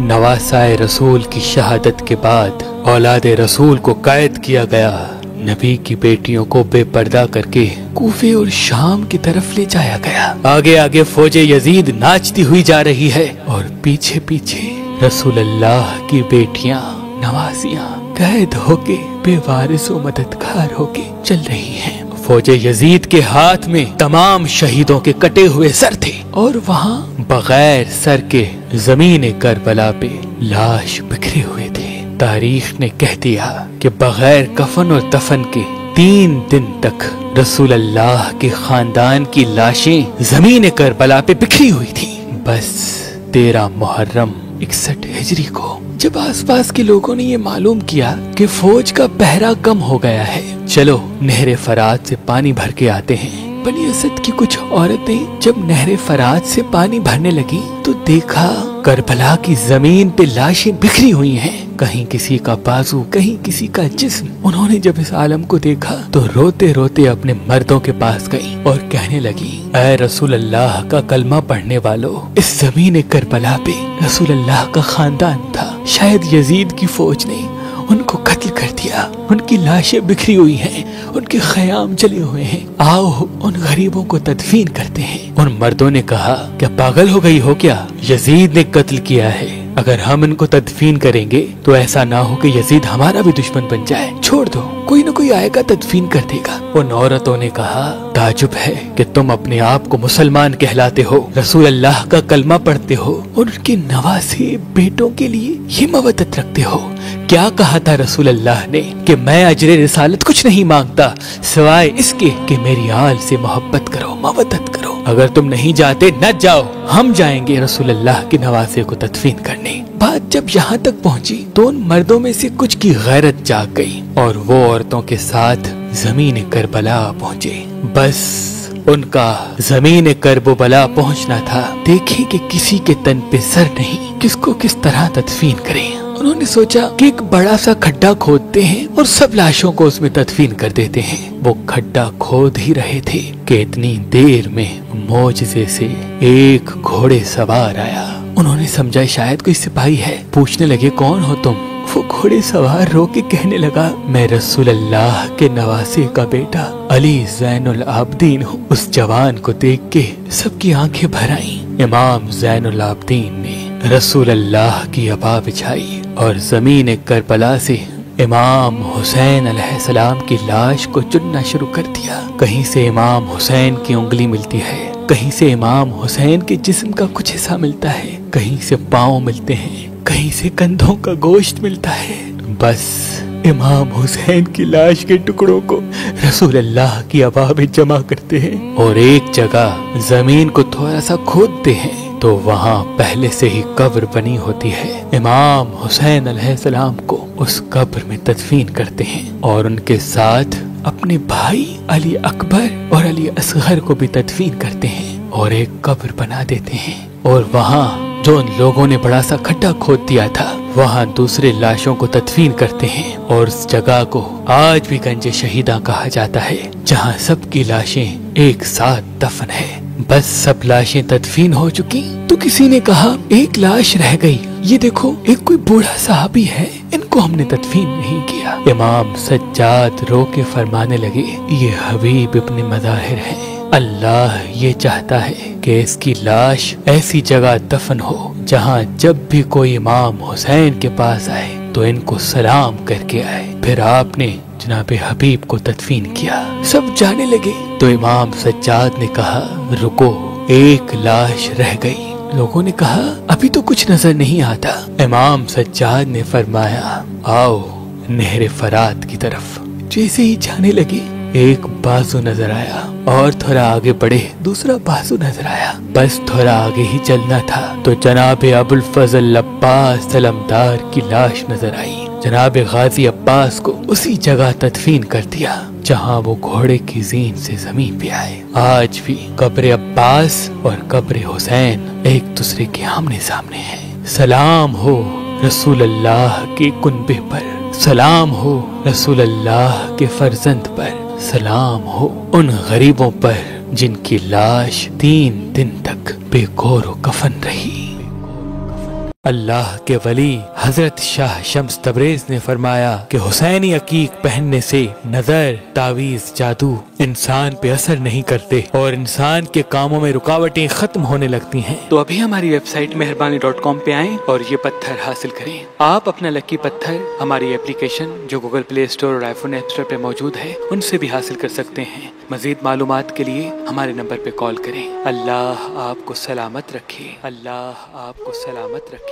नवासाए रसूल की शहादत के बाद औलाद रसूल को कैद किया गया। नबी की बेटियों को बेपर्दा करके कूफे और शाम की तरफ ले जाया गया। आगे आगे फौजे यजीद नाचती हुई जा रही है और पीछे पीछे रसूल अल्लाह की बेटियां नवासियां कैद होके बेवारिस व मददगार होके चल रही हैं। फौजे यजीद के हाथ में तमाम शहीदों के कटे हुए सर थे और वहाँ बगैर सर के जमीन करबला पे लाश बिखरे हुए थे। तारीख ने कह दिया कि बगैर कफन और दफन के 3 दिन तक रसूल अल्लाह के खानदान की लाशें जमीन करबला पे बिखरी हुई थी। बस 13 मुहर्रम 61 हिजरी को जब आसपास के लोगों ने ये मालूम किया कि फौज का पहरा कम हो गया है, चलो नहर फरात से पानी भर के आते हैं। बनी असद की कुछ औरतें जब नहर फरात से पानी भरने लगी तो देखा करबला की जमीन पे लाशें बिखरी हुई हैं। कहीं किसी का बाजू, कहीं किसी का जिस्म। उन्होंने जब इस आलम को देखा तो रोते रोते अपने मर्दों के पास गई और कहने लगी, ऐ रसूल अल्लाह का कलमा पढ़ने वालों, इस जमीन करबला पे रसूल अल्लाह का खानदान था। शायद यजीद की फौज ने उनको कत्ल कर दिया। उनकी लाशें बिखरी हुई हैं, उनके खयाम जले हुए हैं। आओ उन गरीबों को तदफीन करते हैं। उन मर्दों ने कहा, क्या पागल हो गई हो क्या? यजीद ने कत्ल किया है। अगर हम इनको तदफीन करेंगे तो ऐसा ना हो कि यजीद हमारा भी दुश्मन बन जाए। छोड़ दो, कोई न कोई आएगा तदफीन कर देगा। उन औरतों ने कहा, ताजुब है कि तुम अपने आप को मुसलमान कहलाते हो, रसूल अल्लाह का कलमा पढ़ते हो और उनके नवासे बेटों के लिए ये मवद्दत रखते हो। क्या कहा था रसूल अल्लाह ने कि मैं अजरे रिसालत कुछ नहीं मांगता सिवाय इसके कि मेरी आल से मोहब्बत करो, मवद्दत करो। अगर तुम नहीं जाते न जाओ, हम जाएंगे रसूल अल्लाह के नवासे को तदफीन करने। बात जब यहाँ तक पहुँची तो उन मर्दों में से कुछ की गैरत जाग गई और वो औरतों के साथ जमीन करबला पहुँचे। बस उनका जमीन करबला पहुँचना था। देखें कि किसी के तन पे सर नहीं, किसको किस तरह तदफीन करें। उन्होंने सोचा कि एक बड़ा सा खड्डा खोदते हैं और सब लाशों को उसमें तदफीन कर देते हैं। वो खड्डा खोद ही रहे थे कि इतनी देर में मोजज़े से एक घोड़े सवार आया। उन्होंने समझा शायद कोई सिपाही है। पूछने लगे, कौन हो तुम? वो घोड़े सवार रो के कहने लगा, मैं रसूल अल्लाह के नवासे का बेटा अली ज़ैनुल आबदीन हूँ। उस जवान को देख के सबकी आंखें भर आईं। इमाम ज़ैनुल आबदीन ने रसूल अल्लाह की अबा बिछाई और जमीन करबला से इमाम हुसैन अलैहिस्सलाम की लाश को चुनना शुरू कर दिया। कहीं से इमाम हुसैन की उंगली मिलती है, कहीं से इमाम हुसैन के जिस्म का कुछ हिस्सा मिलता है, कहीं से पाँव मिलते हैं, कहीं से कंधों का गोश्त मिलता है। बस इमाम हुसैन की लाश के टुकड़ों को रसूल अल्लाह की अबा में जमा करते हैं और एक जगह जमीन को थोड़ा सा खोदते हैं तो वहाँ पहले से ही कब्र बनी होती है। इमाम हुसैन अलैहिस्सलाम को उस कब्र में तदफीन करते हैं और उनके साथ अपने भाई अली अकबर और अली असगर को भी तदफीन करते हैं और एक कब्र बना देते हैं। और वहाँ जो उन लोगों ने बड़ा सा खड्डा खोद दिया था, वहाँ दूसरे लाशों को तदफीन करते हैं और उस जगह को आज भी गंज शहीदा कहा जाता है, जहाँ सबकी लाशें एक साथ दफन है। बस सब लाशें तदफीन हो चुकी तो किसी ने कहा, एक लाश रह गई। ये देखो, एक कोई बूढ़ा साहबी है, इनको हमने तदफीन नहीं किया। इमाम सज्जाद रो के फरमाने लगे, ये हबीब इब्न मज़ाहिर है। अल्लाह ये चाहता है कि इसकी लाश ऐसी जगह दफन हो जहाँ जब भी कोई इमाम हुसैन के पास आए तो इनको सलाम करके आए। फिर आपने जनाबे हबीब को तदफीन किया। सब जाने लगे तो इमाम सज्जाद ने कहा, रुको, एक लाश रह गई। लोगों ने कहा, अभी तो कुछ नजर नहीं आता। इमाम सज्जाद ने फरमाया, आओ नहर फरात की तरफ। जैसे ही जाने लगे एक बाजू नजर आया और थोड़ा आगे बढ़े दूसरा बाजू नजर आया। बस थोड़ा आगे ही चलना था तो जनाब अबुल फजल अब्बास सलमदार की लाश नजर आई। जनाब गाजी अब्बास को उसी जगह तदफीन कर दिया जहाँ वो घोड़े की जीन से जमीन पे आए। आज भी कब्र अब्बास और कब्र हुसैन एक दूसरे के आमने सामने हैं। सलाम हो रसूल अल्लाह के कुनबे पर, सलाम हो रसूल अल्लाह के फर्जंद पर, सलाम हो उन गरीबों पर जिनकी लाश 3 दिन तक बेगौर कफन रही। अल्लाह के वली हजरत शाह शम्स तबरेज ने फरमाया कि हुसैनी अकीक पहनने से नजर, तावीज, जादू इंसान पे असर नहीं करते और इंसान के कामों में रुकावटें खत्म होने लगती हैं। तो अभी हमारी वेबसाइट मेहरबानी.com पे आएं और ये पत्थर हासिल करें। आप अपना लकी पत्थर हमारी एप्लीकेशन जो गूगल प्ले स्टोर और आईफोन ऐप स्टोर पे मौजूद है उनसे भी हासिल कर सकते हैं। मजीद मालूमात के लिए हमारे नंबर पे कॉल करें। अल्लाह आपको सलामत रखे। अल्लाह आपको सलामत रखे।